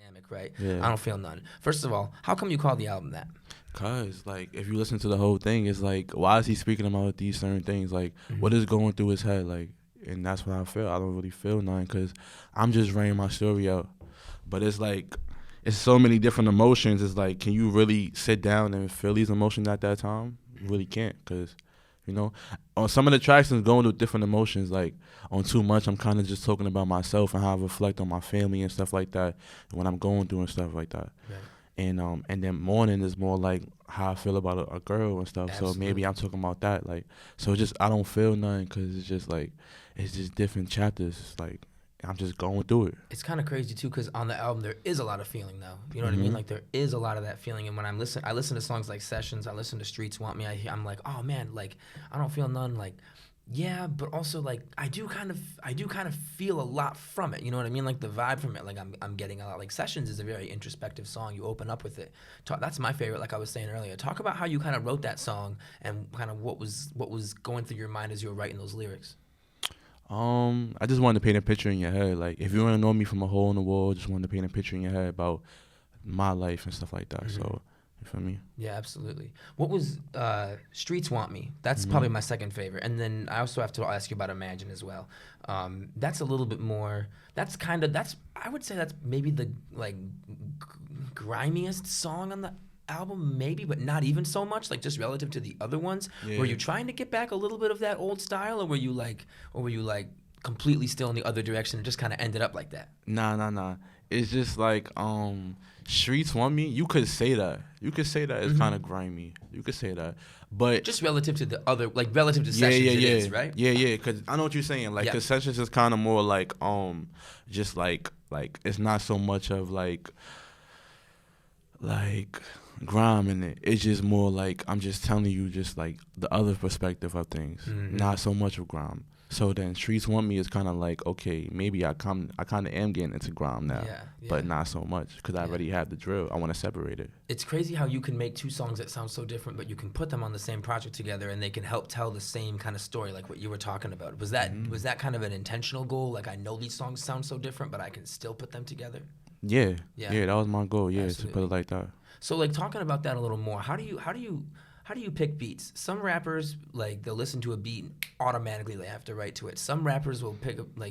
dynamic, right? Yeah. I don't feel none. First of all, how come you call the album that? Cause like if you listen to the whole thing, it's like why is he speaking about these certain things? Like what is going through his head? Like, and that's what I feel. I don't really feel none because I'm just writing my story out. But it's like it's so many different emotions. It's like can you really sit down and feel these emotions at that time? You really can't because. You know, on some of the tracks, I'm going with different emotions. Like on Too Much, I'm kind of just talking about myself and how I reflect on my family and stuff like that. When I'm going through and stuff like that. Right. And then Morning is more like how I feel about a girl and stuff. Absolutely. So maybe I'm talking about that. Like, so just I don't feel nothing because it's just like it's just different chapters. It's like I'm just going through it. It's kind of crazy too, because on the album there is a lot of feeling, though. You know what I mean? Like there is a lot of that feeling, and when I listen to songs like Sessions, I listen to Streets Want Me. I'm like, oh man, like I don't feel none. Like, yeah, but also like I do kind of feel a lot from it. You know what I mean? Like the vibe from it, like I'm getting a lot. Like Sessions is a very introspective song. You open up with it. That's my favorite. Like I was saying earlier, talk about how you kind of wrote that song and kind of what was going through your mind as you were writing those lyrics. I just wanted to paint a picture in your head. Like, if you want to know me from a hole in the wall, just wanted to paint a picture in your head about my life and stuff like that. So, you feel me? Yeah, absolutely. What was Streets Want Me? That's probably my second favorite. And then I also have to ask you about Imagine as well. That's a little bit more. I would say that's maybe the like grimiest song on the album, maybe, but not even so much, like just relative to the other ones. Yeah. Were you trying to get back a little bit of that old style, or were you like completely still in the other direction and just kind of ended up like that? Nah. It's just like Streets Want Me. You could say that. It's kind of grimy. You could say that, but Just relative to the other, like relative to Sessions, it is, right? Yeah. Because I know what you're saying. Like, cause Sessions is kind of more like just like it's not so much of like grime in it. It's just more like I'm just telling you just like the other perspective of things, not so much of grime. So then Streets Want Me is kind of like, okay, maybe I kind of am getting into grime now, but not so much because I already have the drill. I want to separate it. It's crazy how you can make two songs that sound so different, but you can put them on the same project together and they can help tell the same kind of story, like what you were talking about. Was that kind of an intentional goal? Like, I know these songs sound so different, but I can still put them together? Yeah, that was my goal. Yeah, Absolutely. to put it like that. So, like, talking about that a little more, how do you pick beats? Some rappers, like, they'll listen to a beat and automatically they have to write to it. Some rappers will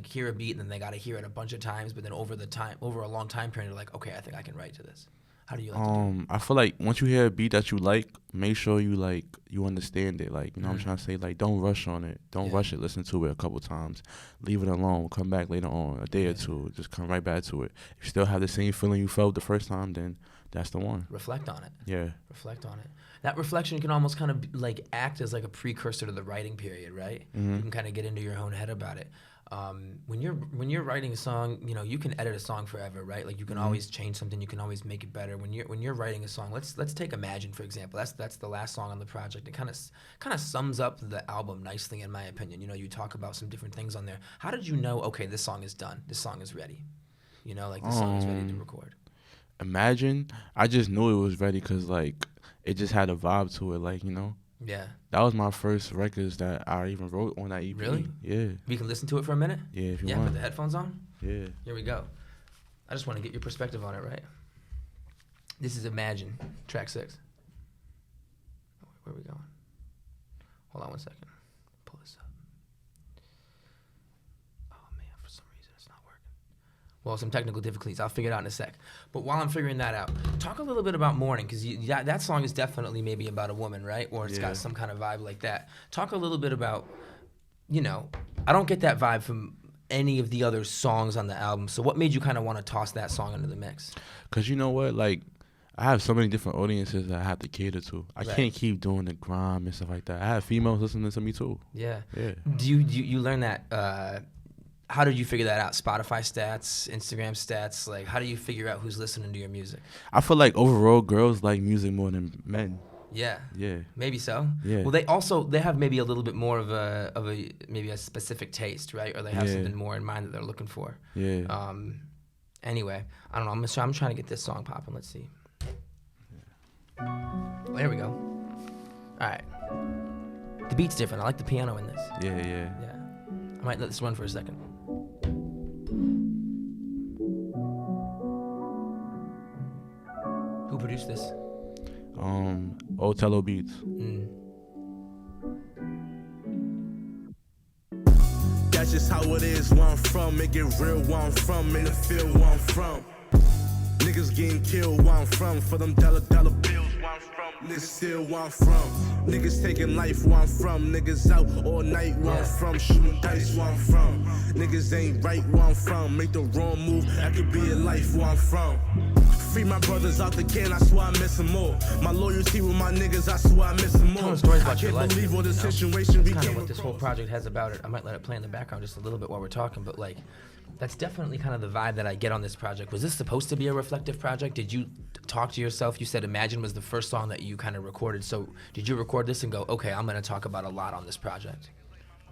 hear a beat and then they got to hear it a bunch of times, but then over a long time period, they're like, okay, I think I can write to this. How do you like to do it? I feel like once you hear a beat that you like, make sure you understand it. Like, you know what I'm trying to say? Like, don't rush on it. Don't rush it. Listen to it a couple times. Leave it alone. Come back later on, a day or two. Just come right back to it. If you still have the same feeling you felt the first time, then that's the one. Reflect on it. Yeah. Reflect on it. That reflection can almost kind of like act as like a precursor to the writing period, right? You can kind of get into your own head about it. When you're writing a song, you know, you can edit a song forever, right? Like you can always change something, you can always make it better. When you're writing a song, let's take Imagine for example. That's the last song on the project. It kind of sums up the album nicely, in my opinion. You know, you talk about some different things on there. How did you know? Okay, this song is done. This song is ready. You know, like this song is ready to record. Imagine, I just knew it was ready because like it just had a vibe to it, like, you know. Yeah. That was my first records that I even wrote on that EP. Really? Yeah. We can listen to it for a minute? Yeah, if you want. Yeah, put the headphones on? Yeah. Here we go. I just want to get your perspective on it, right? This is Imagine, track 6. Where are we going? Hold on one second. Pull this up. Oh, man, for some reason it's not working. Well, some technical difficulties. I'll figure it out in a sec. But while I'm figuring that out, talk a little bit about Morning, because that song is definitely maybe about a woman, right? Or it's got some kind of vibe like that. Talk a little bit about, you know, I don't get that vibe from any of the other songs on the album. So what made you kind of want to toss that song into the mix? Because you know what? Like, I have so many different audiences that I have to cater to. I can't keep doing the grime and stuff like that. I have females listening to me too. Yeah. Yeah. Do you learn that? How did you figure that out? Spotify stats, Instagram stats? Like, how do you figure out who's listening to your music? I feel like overall girls like music more than men. Yeah. Yeah. Maybe so. Yeah. Well, they have maybe a little bit more of a maybe a specific taste, right? Or they have something more in mind that they're looking for. Yeah. Anyway, I don't know. I'm trying to get this song popping. Let's see. Well, there we go. All right. The beat's different. I like the piano in this. Yeah. I might let this run for a second. produced this? Otello Beats. That's just how it is where I'm from. Make it real where I'm from. Make it feel where I'm from. Niggas getting killed where I'm from. For them dollar bills where I'm from. Niggas still where I'm from. Niggas taking life where I'm from. Niggas out all night where I'm from. Shooting dice where I'm from. Niggas ain't right where I'm from. Make the wrong move, that could be a life where I'm from. Free my brothers out the can, I swear I miss them more. My loyalty with my niggas, I swear I miss them more. Telling stories about I your can't life, believe all the you know? situation we That's kind came of what this whole across. project has about it. I might let it play in the background just a little bit while we're talking, but like, that's definitely kind of the vibe that I get on this project. Was this supposed to be a reflective project? Did you talk to yourself? You said Imagine was the first song that you kind of recorded. So did you record this and go, okay, I'm going to talk about a lot on this project?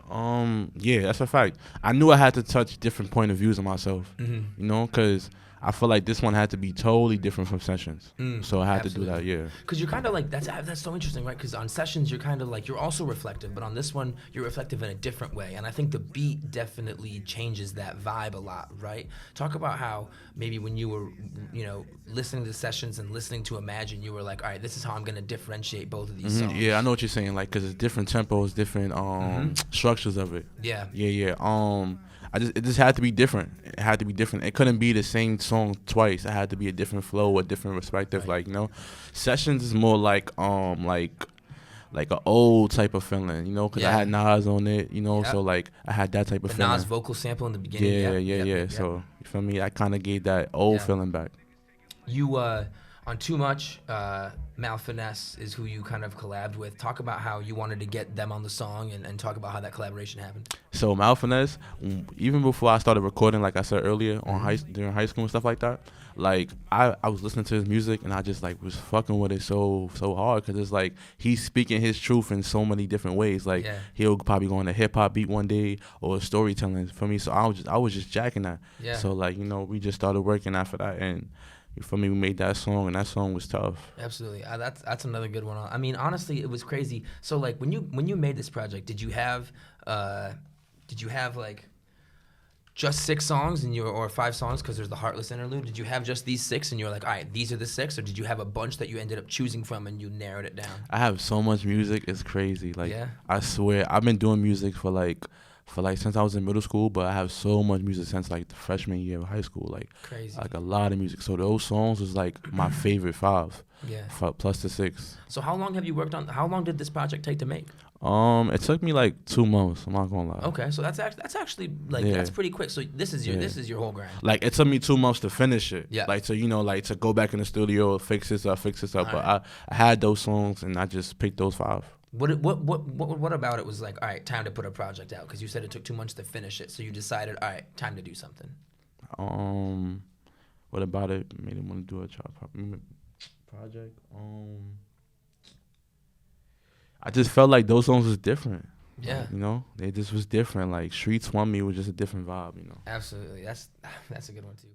Yeah, that's a fact. I knew I had to touch different point of views of myself, you know, because I feel like this one had to be totally different from Sessions. So I had to do that, yeah. Because you're kind of like, that's so interesting, right? Because on Sessions, you're kind of like, you're also reflective, but on this one, you're reflective in a different way. And I think the beat definitely changes that vibe a lot, right? Talk about how maybe when you were, you know, listening to Sessions and listening to Imagine, you were like, all right, this is how I'm going to differentiate both of these songs. Yeah, I know what you're saying, like, because it's different tempos, different structures of it. Yeah. Yeah. It just had to be different. It had to be different. It couldn't be the same song twice. It had to be a different flow, a different perspective. Right. Like, you know, Sessions is more like an old type of feeling, you know, because I had Nas on it, you know, so like I had that type of The feeling. Nas vocal sample in the beginning. Yeah. So you feel me? I kind of gave that old feeling back. You on Too Much, Mal Finesse is who you kind of collabed with. Talk about how you wanted to get them on the song and talk about how that collaboration happened. So Mal Finesse, even before I started recording, like I said earlier, on during high school and stuff like that, like I was listening to his music and I just like was fucking with it so hard because it's like he's speaking his truth in so many different ways. Like he'll probably go on a hip hop beat one day or storytelling for me. So I was just jacking that. Yeah. So like, you know, we just started working after that and. You feel me? We made that song, and that song was tough. Absolutely, that's another good one. I mean, honestly, it was crazy. So, like, when you made this project, did you have like just 6 songs or 5 songs? Because there's the Heartless interlude. Did you have just these 6, and you're like, all right, these are the 6, or did you have a bunch that you ended up choosing from and you narrowed it down? I have so much music, it's crazy. Like, I swear, I've been doing music for since I was in middle school, but I have so much music since like the freshman year of high school, like crazy, like a lot of music. So those songs was like my favorite 5, plus the 6. So how long have you worked on? How long did this project take to make? It took me like 2 months. I'm not gonna lie. Okay, so that's actually like that's pretty quick. So this is your whole grind. Like it took me 2 months to finish it. Yeah. Like to go back in the studio, fix this up. All but right. I had those songs and I just picked those 5. What about it was like, all right, time to put a project out? Because you said it took 2 months to finish it, so you decided, all right, time to do something. What about it made me want to do a project? I just felt like those songs was different. Yeah. Like, you know, they just was different. Like Streets Want Me was just a different vibe. You know. Absolutely, that's a good one too.